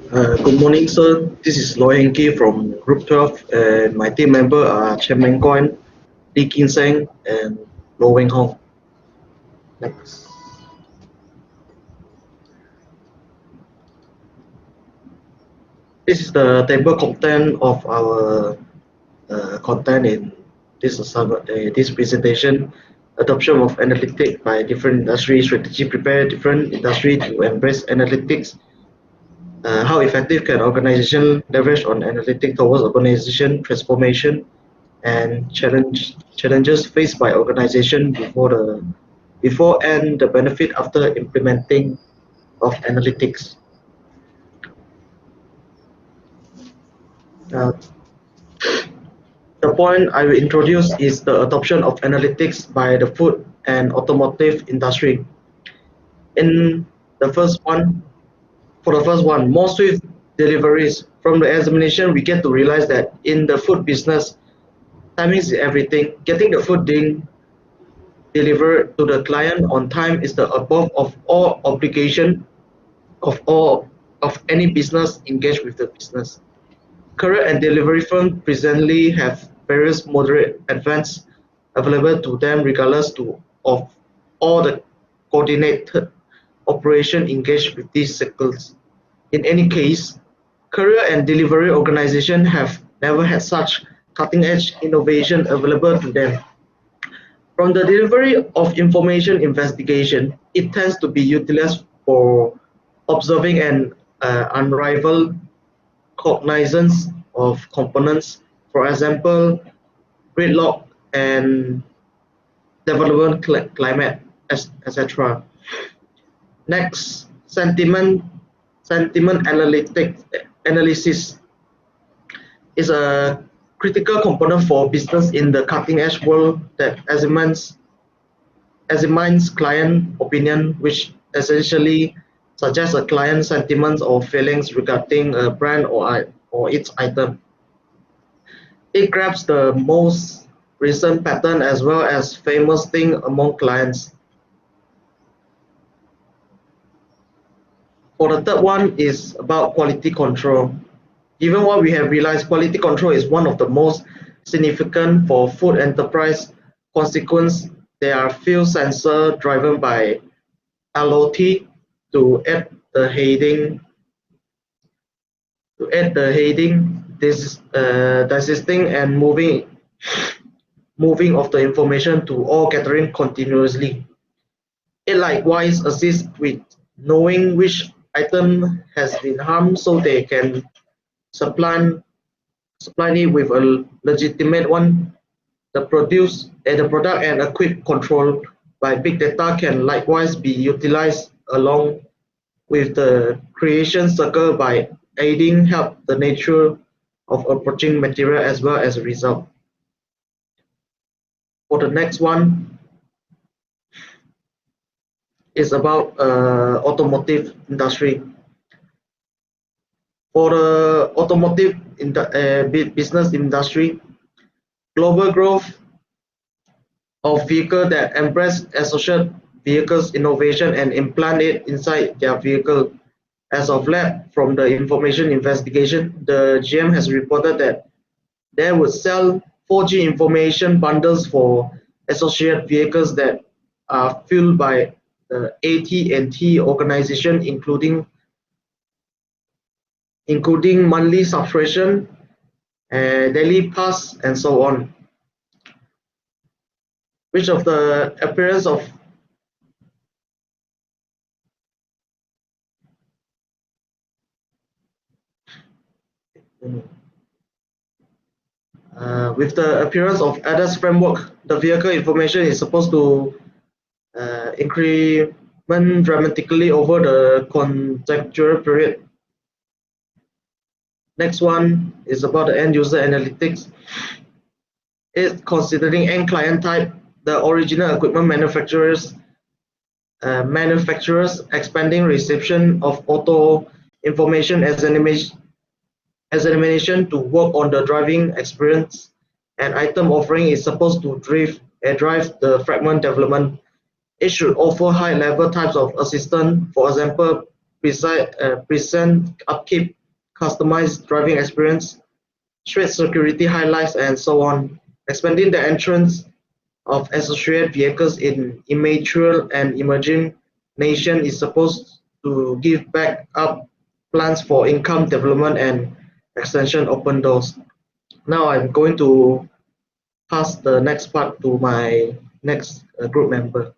Good morning, sir. This is Loy Heng Ki from Group 12, and my team member are Chen Meng Guan, Lee Kin Seng, and Lo Weng Hong. Next. This is the table content of our content in this presentation. Adoption of analytics by different industry strategy prepare different industry to embrace analytics. How effective can organization leverage on analytics towards organization transformation and challenges faced by organization before and the benefit after implementing of analytics. Uh, the point I will introduce is the adoption of analytics by the food and automotive industry. In the first one, for the first one, more swift deliveries. From the examination, we get to realize that in the food business, timing is everything. Getting the food delivered to the client on time is the above of all obligation of any business engaged with the business. Courier and delivery firms presently have various moderate advance available to them regardless of all the coordinated operation engaged with these sectors. In any case, courier and delivery organizations have never had such cutting-edge innovation available to them. From the delivery of information investigation, it tends to be utilized for observing an unrivaled cognizance of components, for example, gridlock and development climate, etc. Next, sentiment analysis is a critical component for business in the cutting-edge world that examines client opinion, which essentially suggests a client's sentiments or feelings regarding a brand or its item. It grabs the most recent pattern as well as famous thing among clients. For the third one is about quality control. Given what we have realized, quality control is one of the most significant for food enterprise. Consequence, there are few sensors driven by LOT to add the heading this desisting and moving of the information to all gathering continuously. It likewise assists with knowing which item has been harmed so they can supply it with a legitimate one. The product and equip control by big data can likewise be utilized along with the creation circle by aiding help the nature of approaching material as well as a result. For the next one is about automotive industry. For the automotive business industry, global growth of vehicles that embrace associate vehicles innovation and implant it inside their vehicle. As of late, from the information investigation, the GM has reported that they would sell 4G information bundles for associate vehicles that are fueled by the AT&T organization, including monthly subscription, daily pass, and so on. Which of the appearance of with the appearance of ADAS framework, the vehicle information is supposed to increment dramatically over the conjectural period. Next one is about the end user analytics. It's considering end client type, the original equipment manufacturers expanding reception of auto information examination to work on the driving experience, and item offering is supposed to drive the fragment development. It should offer high level types of assistance, for example, present upkeep customized driving experience, strict security highlights, and so on. Expanding the entrance of associated vehicles in immature and emerging nations is supposed to give back up plans for income development and extension open doors. Now I'm going to pass the next part to my next group member.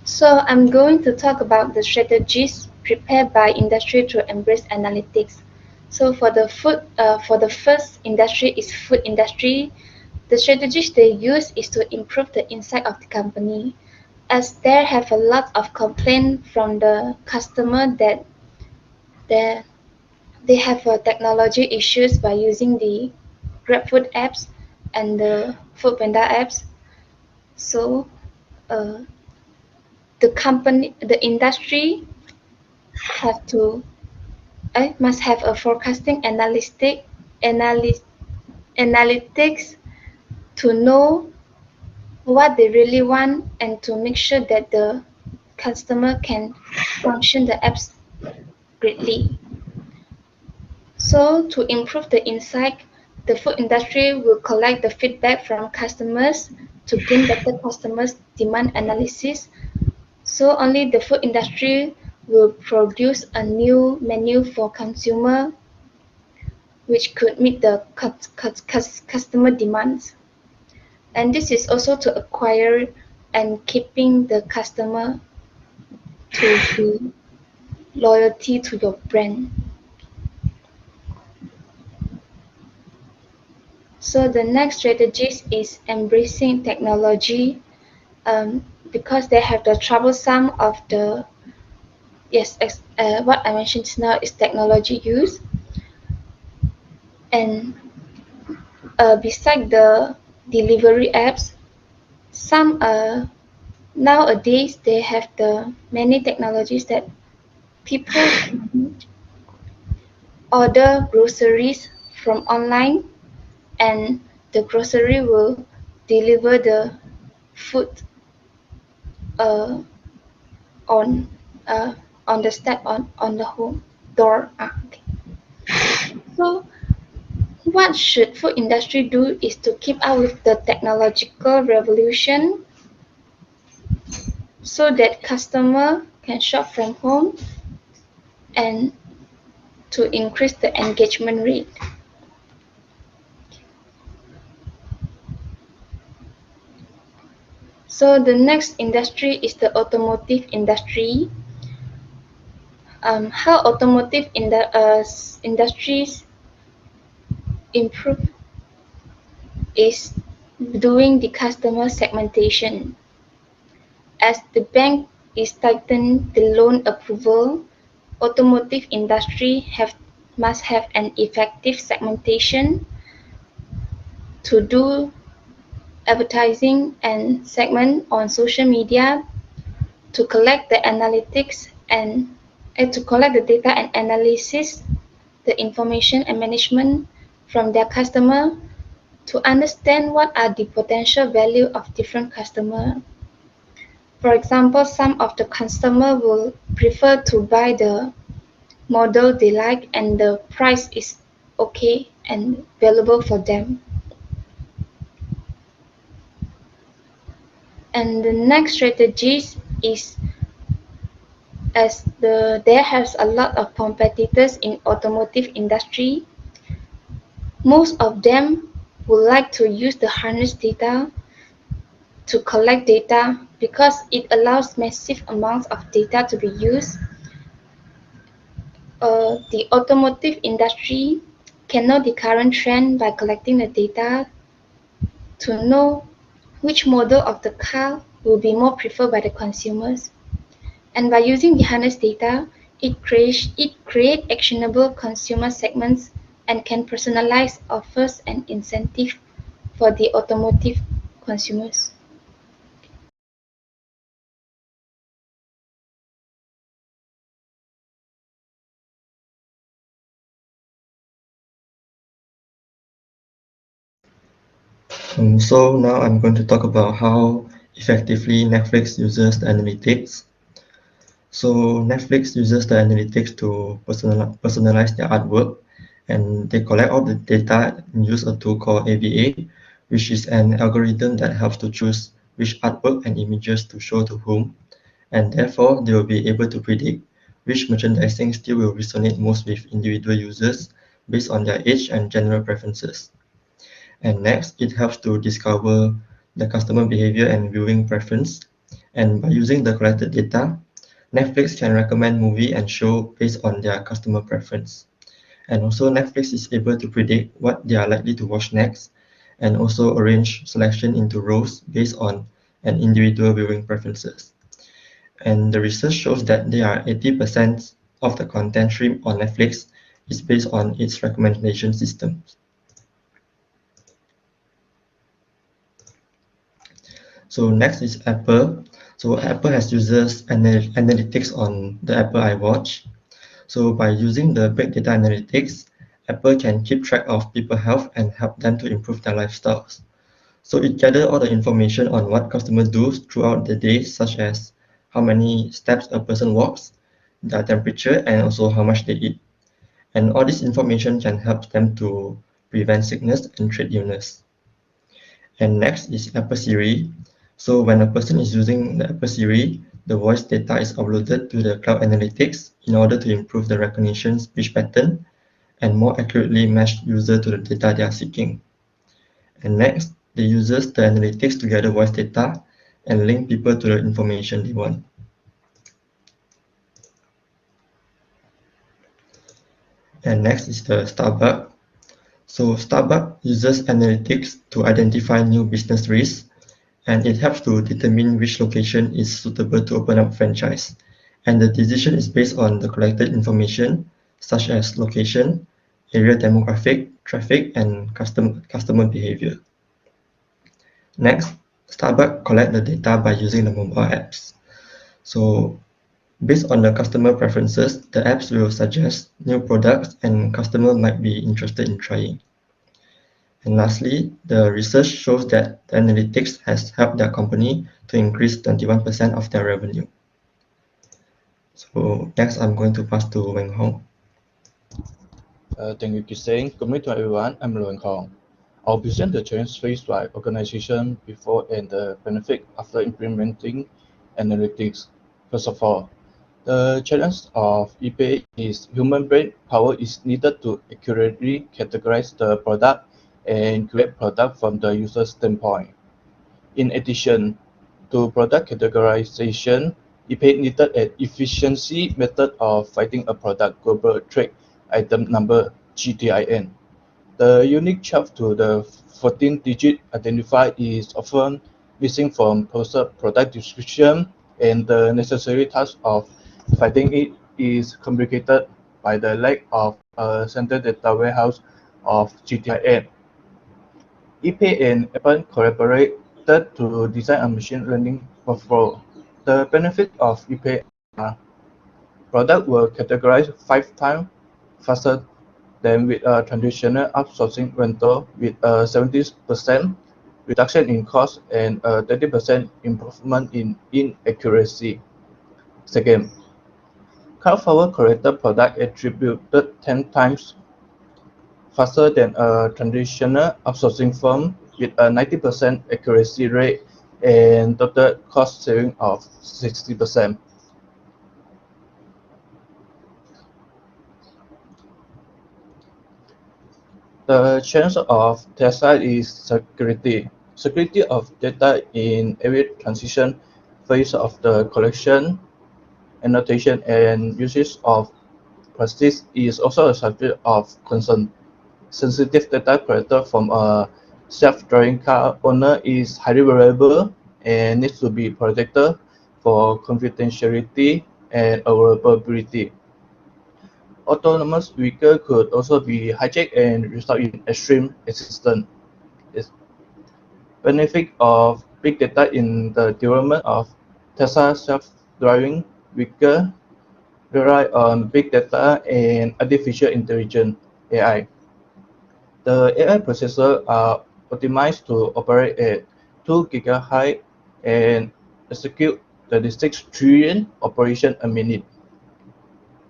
So I'm going to talk about the strategies prepared by industry to embrace analytics. So for the first industry is food industry. The strategies they use is to improve the insight of the company, as there have a lot of complaint from the customer that they, they have technology issues by using the GrabFood apps and the Foodpanda apps. So uh, the industry have to I must have a forecasting analyst, analytics to know what they really want and to make sure that the customer can function the apps greatly. So to improve the insight, the food industry will collect the feedback from customers to gain better customers demand analysis. So only the food industry will produce a new menu for consumer which could meet the customer demands. And this is also to acquire and keeping the customer to be loyalty to your brand. So the next strategies is embracing technology because they have the troublesome of the what I mentioned now is technology use and beside the delivery apps, some nowadays they have the many technologies that people can order groceries from online and the grocery will deliver the food uh, on uh, on the step on the home door. Okay. So what should food industry do is to keep up with the technological revolution so that customer can shop from home and to increase the engagement rate. So the next industry is the automotive industry. How automotive industries improve is doing the customer segmentation. As the bank is tightening the loan approval, automotive industry must have an effective segmentation to do advertising and segment on social media to collect the analytics and to collect the data and analysis the information and management from their customer to understand what are the potential value of different customer. For example, some of the customer will prefer to buy the model they like and the price is okay and valuable for them. And the next strategies is as there has a lot of competitors in automotive industry, most of them would like to use the harness data to collect data because it allows massive amounts of data to be used. The automotive industry can know the current trend by collecting the data to know which model of the car will be more preferred by the consumers. And by using the harness data, it create actionable consumer segments and can personalize offers and incentives for the automotive consumers. So now I'm going to talk about how effectively Netflix uses the analytics. So Netflix uses the analytics to personalize their artwork, and they collect all the data and use a tool called ABA, which is an algorithm that helps to choose which artwork and images to show to whom, and therefore they will be able to predict which merchandising still will resonate most with individual users based on their age and general preferences. And next, it helps to discover the customer behavior and viewing preference. And by using the collected data, Netflix can recommend movie and show based on their customer preference. And also Netflix is able to predict what they are likely to watch next and also arrange selection into rows based on an individual viewing preferences. And the research shows that there are 80% of the content stream on Netflix is based on its recommendation systems. So next is Apple. So Apple has users analytics on the Apple iWatch. So by using the big data analytics, Apple can keep track of people's health and help them to improve their lifestyles. So it gathers all the information on what customers do throughout the day, such as how many steps a person walks, their temperature, and also how much they eat. And all this information can help them to prevent sickness and treat illness. And next is Apple Siri. So when a person is using the Apple Siri, the voice data is uploaded to the cloud analytics in order to improve the recognition speech pattern and more accurately match user to the data they are seeking. And next, they uses the analytics to gather voice data and link people to the information they want. And next is the Starbucks. So Starbucks uses analytics to identify new business risks, and it helps to determine which location is suitable to open up franchise. And the decision is based on the collected information such as location, area demographic, traffic, and customer behavior. Next, Starbucks collect the data by using the mobile apps. So based on the customer preferences, the apps will suggest new products and customer might be interested in trying. And lastly, the research shows that the analytics has helped their company to increase 21% of their revenue. So next, I'm going to pass to Weng Hong. Thank you, Kiseng. Good morning to everyone. I'm Luan Kong. I'll present the challenge faced by organization before and the benefit after implementing analytics. First of all, the challenge of eBay is human brain power is needed to accurately categorize the product and create product from the user standpoint. In addition to product categorization, eBay needed an efficiency method of finding a product global trade item number GTIN. The unique chart to the 14-digit identifier is often missing from product description, and the necessary task of finding it is complicated by the lack of a central data warehouse of GTIN. ePay and Apple collaborated to design a machine learning workflow. The benefits of ePay are products were categorized 5 times faster than with a traditional outsourcing rental, with a 70% reduction in cost and a 30% improvement in accuracy. Second, cloud-forward corrected product attributed 10 times faster than a traditional outsourcing firm, with a 90% accuracy rate and total cost saving of 60%. The challenge of Tesla is security. Security of data in every transition phase of the collection, annotation, and usage of process is also a subject of concern. Sensitive data collected from a self-driving car owner is highly valuable and needs to be protected for confidentiality and availability. Autonomous vehicles could also be hijacked and result in extreme accidents. Its benefit of big data in the development of Tesla self-driving vehicle rely on big data and artificial intelligence (AI). The AI processors are optimized to operate at 2 GHz and execute 36 trillion operations a minute.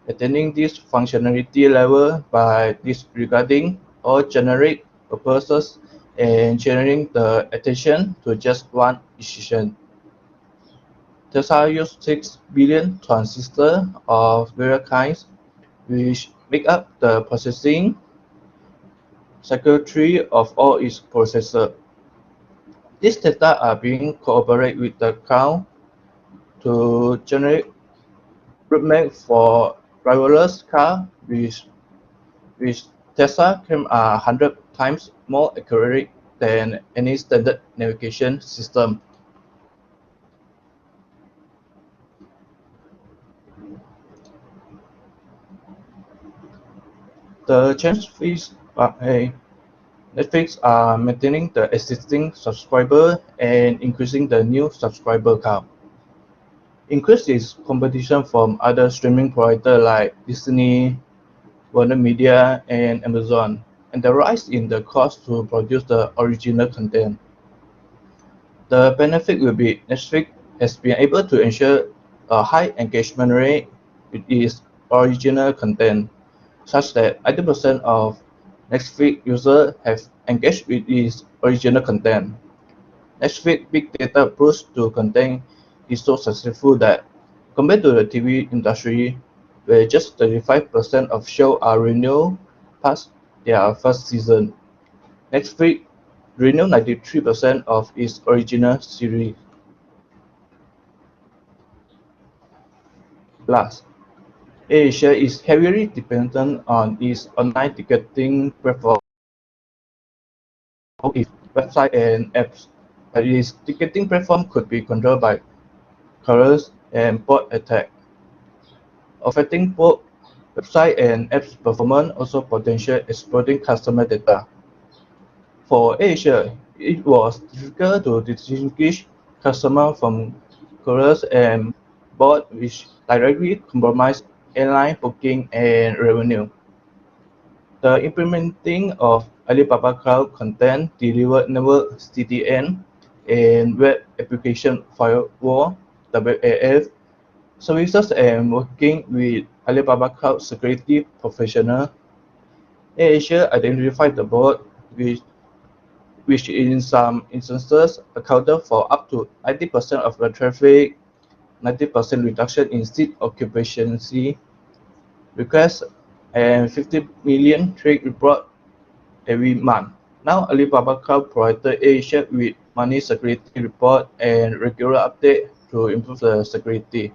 Attaining this functionality level by disregarding all generic purposes and generating the attention to just one decision. Tesla uses 6 billion transistors of various kinds, which make up the processing circuitry of all its processors. These data are being cooperated with the cloud to generate roadmap for driverless car, which Tesla claims are 100 times more accurate than any standard navigation system. The change fees by Netflix are maintaining the existing subscriber and increasing the new subscriber count. Increase its competition from other streaming providers like Disney, Warner Media, and Amazon, and the rise in the cost to produce the original content. The benefit will be Netflix has been able to ensure a high engagement rate with its original content, such that 80% of Netflix users have engaged with its original content. Netflix big data push to content is so successful that, compared to the TV industry, where just 35% of shows are renewed past their first season, Netflix renewed 93% of its original series. Plus, Asia is heavily dependent on its online ticketing platform, its website and apps. But its ticketing platform could be controlled by crawlers and bot attacks, affecting both website and apps performance, also potential exploiting customer data. For Asia, it was difficult to distinguish customers from crawlers and bots, which directly compromise airline booking and revenue. The implementing of Alibaba Cloud Content Delivery Network (CDN) and Web Application Firewall (WAF) services and working with Alibaba Cloud security professionals, AirAsia identified the bot, which in some instances accounted for up to 90% of the traffic, 90% reduction in seat occupancy requests, and 50 million trade reports every month. Now, Alibaba Cloud provided Asia with money security report and regular update to improve the security.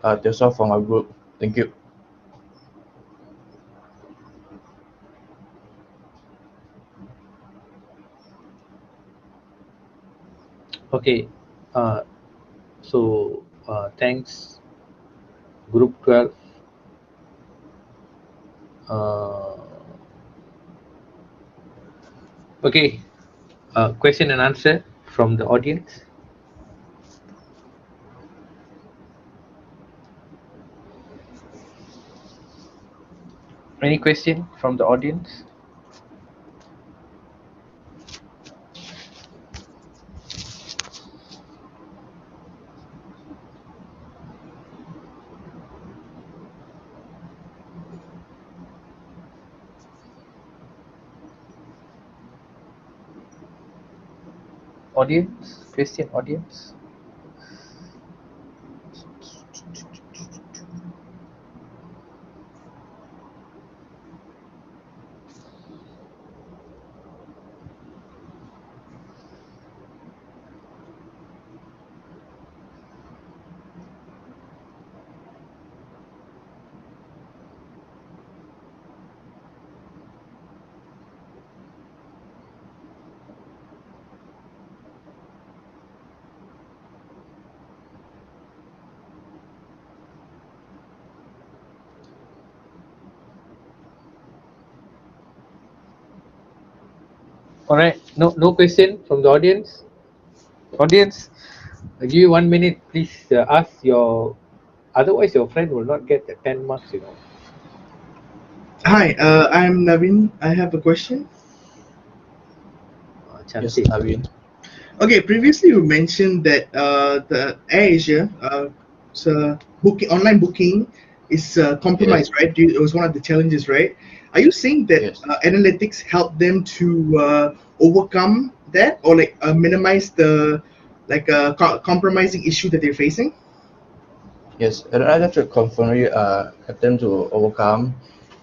That's all from our group. Thank you. Okay, thanks, Group 12. Okay, question and answer from the audience. Any question from the audience? Audience, question audience. All right, no question from the audience. Audience, I'll give you 1 minute. Please ask your. Otherwise, your friend will not get the 10 marks. Hi, I'm Naveen. I have a question. Yes, Cantik. Arvin. Okay, previously you mentioned that the AirAsia, so online booking is Yes, compromised, right? It was one of the challenges, right? Are you saying that yes, analytics help them to overcome that, or like minimize the compromising issue that they're facing? yes. And I actually confirmly help them to overcome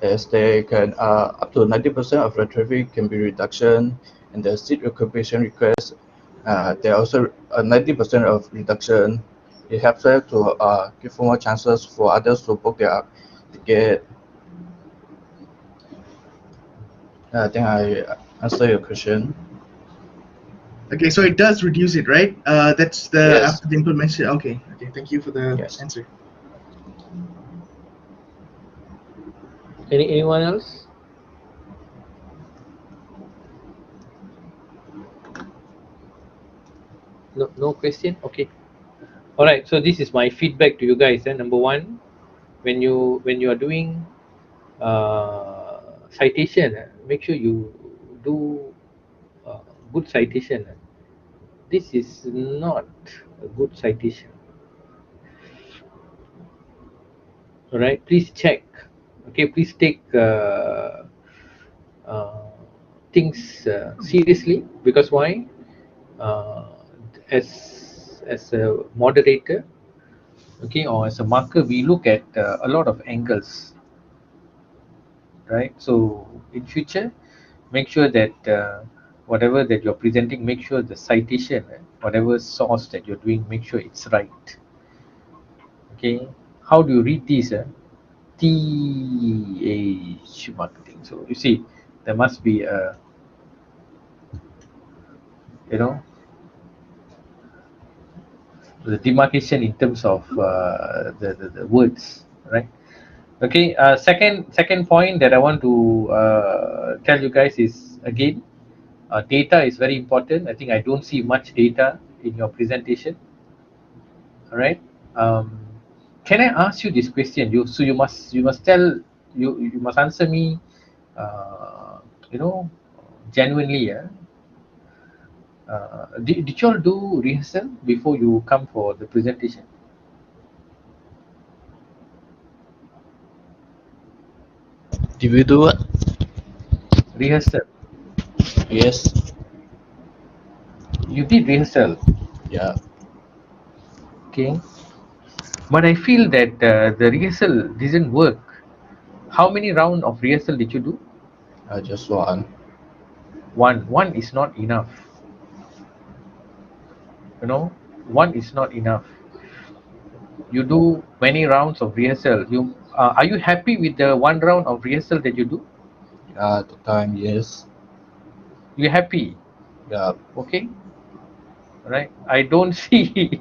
as they can up to 90% of the traffic can be reduction and the seat occupation request there are also a 90% of reduction. It helps them to give more chances for others to book their ticket. I think I answer your question. Okay, so it does reduce it, right? That's the Yes, after the implementation. Okay, okay. Thank you for the yes. answer. Anyone else? No question. Okay. All right. So this is my feedback to you guys. Number one, when you are doing citation, make sure you do good citation. This is not a good citation. All right. Please check. Okay. Please take uh, things seriously, because why? Uh, as a moderator, okay, or as a marker, we look at a lot of angles, right? So in future, make sure that whatever that you're presenting, make sure the citation, whatever source that you're doing, make sure it's right. Okay, how do you read this? TH marketing. So you see, there must be a, you know, the demarcation in terms of the words, right? Okay. Second point that I want to tell you guys is, again, data is very important. I think I don't see much data in your presentation. All right. Um, can I ask you this question? You must tell, you must answer me. Uh, you know, genuinely. Yeah. Did you all do rehearsal before you come for the presentation? Did we do it? Rehearsal. Yes. You did rehearsal. Yeah. Okay. But I feel that the rehearsal didn't work. How many round of rehearsal did you do? Just one. One is not enough. You know, one is not enough. You do many rounds of rehearsal. You are you happy with the one round of rehearsal that you do? The time, yes. You're happy, Yeah. okay? Right? I don't see.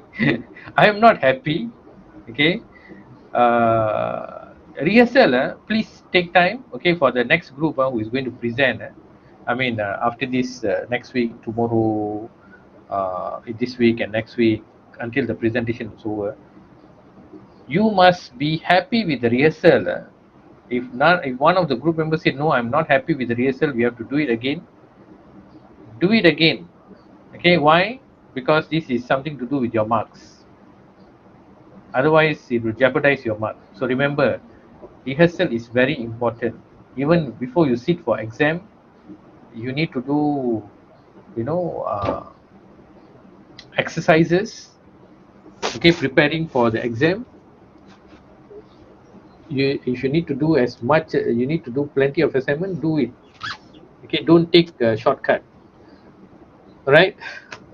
I am not happy. Okay. Rehearsal. Please take time. Okay, for the next group who is going to present. I mean, after this, next week, tomorrow, this week, and next week, until the presentation is over, you must be happy with the rehearsal. If not, if one of the group members said, no, I'm not happy with the rehearsal, we have to do it again. Do it again. Okay, why? Because this is something to do with your marks. Otherwise, it will jeopardize your mark. So remember, rehearsal is very important. Even before you sit for exam, you need to do, you know, exercises. Okay, preparing for the exam. If you need to do as much, you need to do plenty of assignment. Do it. Okay, don't take a shortcut. All right.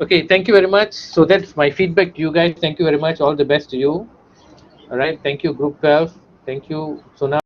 Okay, thank you very much. So that's my feedback to you guys. Thank you very much. All the best to you. All right. Thank you, Group 12. Thank you. So now